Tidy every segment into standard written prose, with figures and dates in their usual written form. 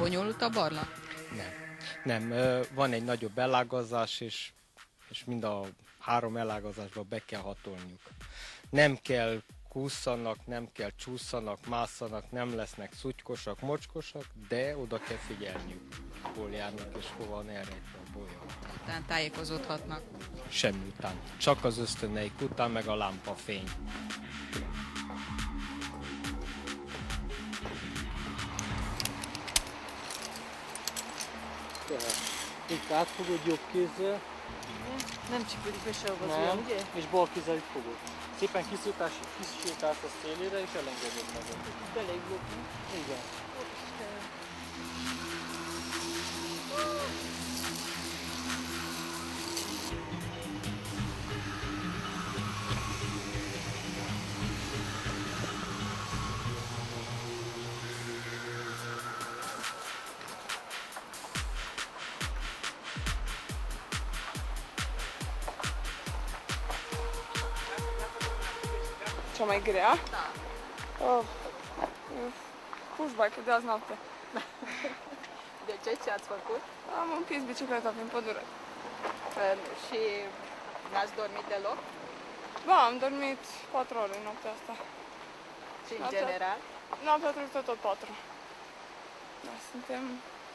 Bonyolult a barlang? Nem, van egy nagyobb elágazás, és mind a 3 elágazásba be kell hatolniuk. Nem kell kúszanak, nem kell csúszanak, másszanak, nem lesznek szutykosak, mocskosak, de oda kell figyelniük, hol járnak és hova van elrejtve a bolya. Után tájékozódhatnak. Semmi után, csak az ösztöneik után, meg a lámpafény. Tehát itt átfogod jobb kézzel. Nem csipődik be sehova az Nem, olyan, ugye? és bal kézzel itt fogod. Szépen kisétálsz a szélére, és elengeded magad. Beléglódni. Igen. Cea mai grea? Da. Oh. Pushbike de azi noapte. De ce ați făcut? Am împins bicicleta prin pădure. Și n-ați dormit deloc? Ba, am dormit 4 ore noaptea asta. Și în general? Noaptea trecută tot 4. Da, suntem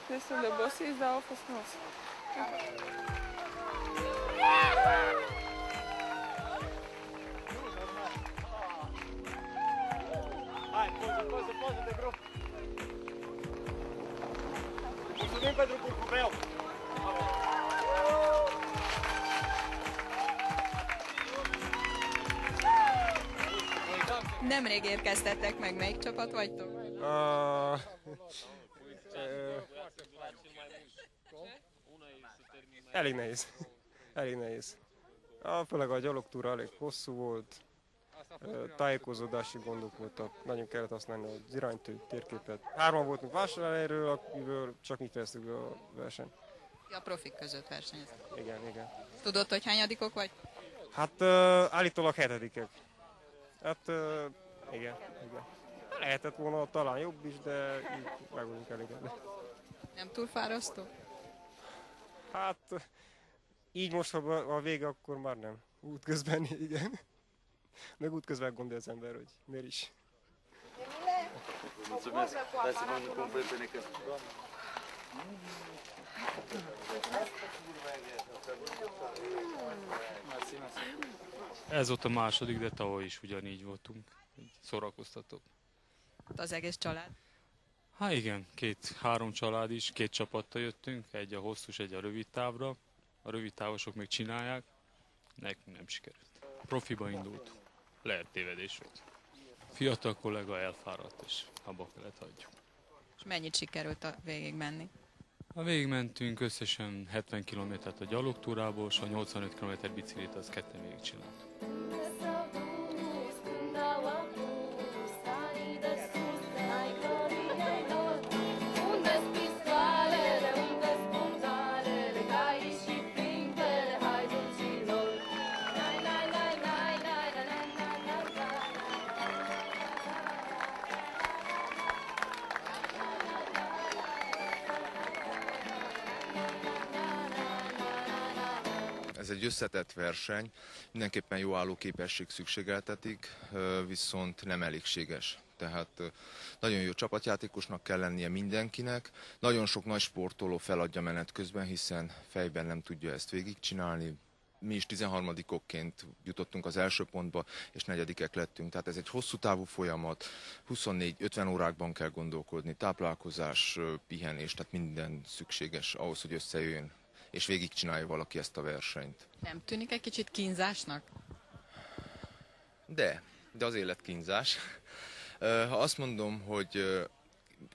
destul de obosiți, dar au fost frumos. Hai, poză de grup! Mulțumim pentru curcubeu! Nemrég érkeztettek meg, melyik csapat vagytok? Elég nehéz. Elég nehéz. Főleg a gyalogtúra elég hosszú volt, tájékozódási gondok voltak, nagyon kellett használni az iránytű térképet. 3-an voltunk vásárhelyről, akiből csak mi fejeztük be a versenyt. A profik között versenyeztek. Igen. Tudod, hogy hányadikok vagy? Hát állítólag 7-ek. Hát igen. Lehetett volna talán jobb is, de így meg vagyunk elégedve. Nem túl fárasztó? Hát így most, ha a vége, akkor már nem. Útközben igen. Meg útközben gondolja az ember, hogy miért is. Mulțumesc. Hai să vă încum prietene că... Ez volt a második, de tavaly is ugyanígy voltunk. Szórakoztatók. Az egész család? Hát igen, 2-3 család is, 2 csapattal jöttünk, egy a hosszús, egy a rövid távra. A rövid távosok még csinálják, nekünk nem sikerült. Profiba indultunk, lehet tévedés volt. Fiatal kollega elfáradt, és abba kellett hagyjuk. És mennyit sikerült a végig menni? Végigmentünk összesen 70 kilométert a gyalogtúrából, és a 85 km biciklit az ketten végigcsináltuk. Ez egy összetett verseny, mindenképpen jó állóképesség szükségeltetik, viszont nem elégséges. Tehát nagyon jó csapatjátékosnak kell lennie mindenkinek. Nagyon sok nagy sportoló feladja menet közben, hiszen fejben nem tudja ezt végigcsinálni. Mi is 13-okként jutottunk az első pontba, és 4-ek lettünk. Tehát ez egy hosszú távú folyamat, 24-50 órákban kell gondolkodni, táplálkozás, pihenés, tehát minden szükséges ahhoz, hogy összejöjjön, és végigcsinálja valaki ezt a versenyt. Nem tűnik egy kicsit kínzásnak? De az élet kínzás. Ha azt mondom, hogy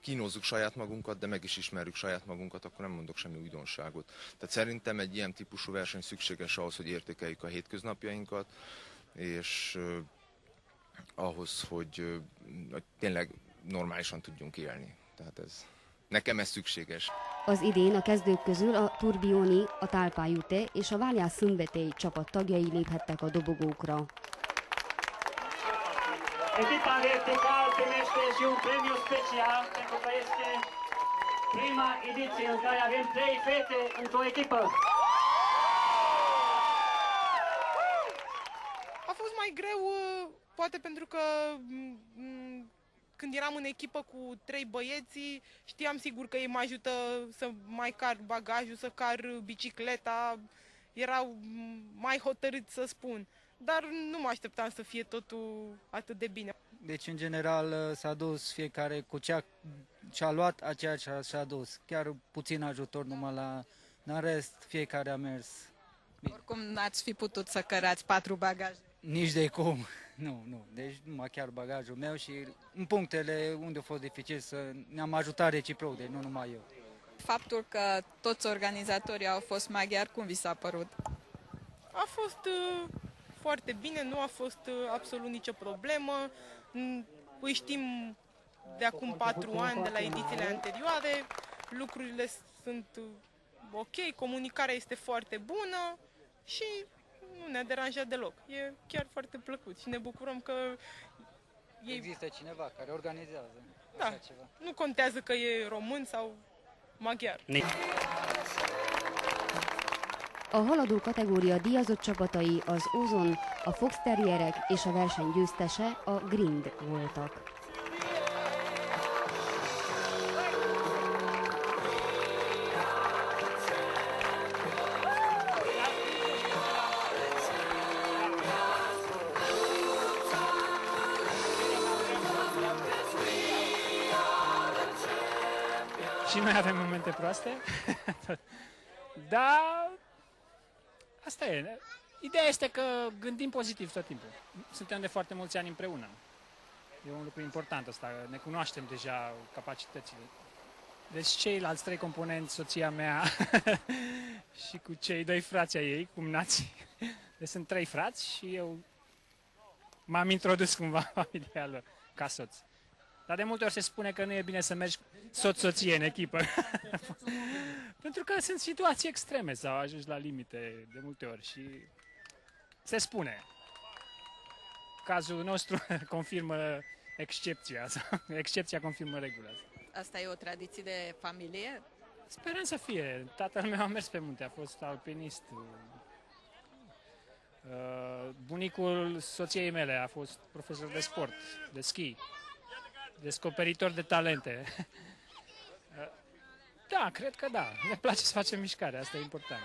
kínozzuk saját magunkat, de meg is ismerjük saját magunkat, akkor nem mondok semmi újdonságot. Tehát szerintem egy ilyen típusú verseny szükséges ahhoz, hogy értékeljük a hétköznapjainkat, és ahhoz, hogy tényleg normálisan tudjunk élni. Tehát nekem ez szükséges. Az idén a kezdők közül a Turbioni, a Talpajute és a Váliás Szumvetei csapat tagjai léphettek a dobogókra. Echipa vertical primește și un premiu special pentru că este Prima ediție în care avem 3 fete într-o echipă. A fost mai greu, poate pentru că când eram în echipă cu 3 băieți, știam sigur că ei mă ajută să mai car bagajul, să car bicicleta, erau mai hotărât să spun. Dar nu mă așteptam să fie totul atât de bine. Deci, în general, s-a dus fiecare cu ce-a luat, aceea și-a dus. Chiar puțin ajutor numai în rest, fiecare a mers. Oricum n-ați fi putut să cărați 4 bagaje. Nici de cum. Nu. Deci numai chiar bagajul meu și în punctele unde a fost dificil ne-am ajutat reciproc, deci nu numai eu. Faptul că toți organizatorii au fost maghiari, cum vi s-a părut? A fost foarte bine, nu a fost absolut nicio problemă. Îi știm de acum 4 ani, de la edițiile anterioare. Lucrurile sunt ok, comunicarea este foarte bună și nu ne-a deranjat deloc. E chiar foarte plăcut și ne bucurăm că Există cineva care organizează așa ceva. Nu contează că e român sau maghiar. A haladó kategória díjazott csapatai az Ozon, a Fox Terrierek és a verseny győztese a Grind voltak. Și noi avem momente proaste, dar asta e. Ideea este că gândim pozitiv tot timpul. Suntem de foarte mulți ani împreună. E un lucru important ăsta, ne cunoaștem deja capacitățile. Deci ceilalți 3 componenți, soția mea și cu cei 2 frați ai ei, cumnații. Deci sunt 3 frați și eu m-am introdus cumva în familia lor ca soț. Dar de multe ori se spune că nu e bine să mergi soț-soție în echipă. Pentru că sunt situații extreme sau ajungi la limite de multe ori și se spune. Cazul nostru confirmă excepția, sau excepția confirmă regula. Asta e o tradiție de familie? Sperăm să fie. Tatăl meu a mers pe munte, a fost alpinist. Bunicul soției mele a fost profesor de sport, de schi. Descoperitor de talente. Da, cred că da. Ne place să facem mișcare, asta e important.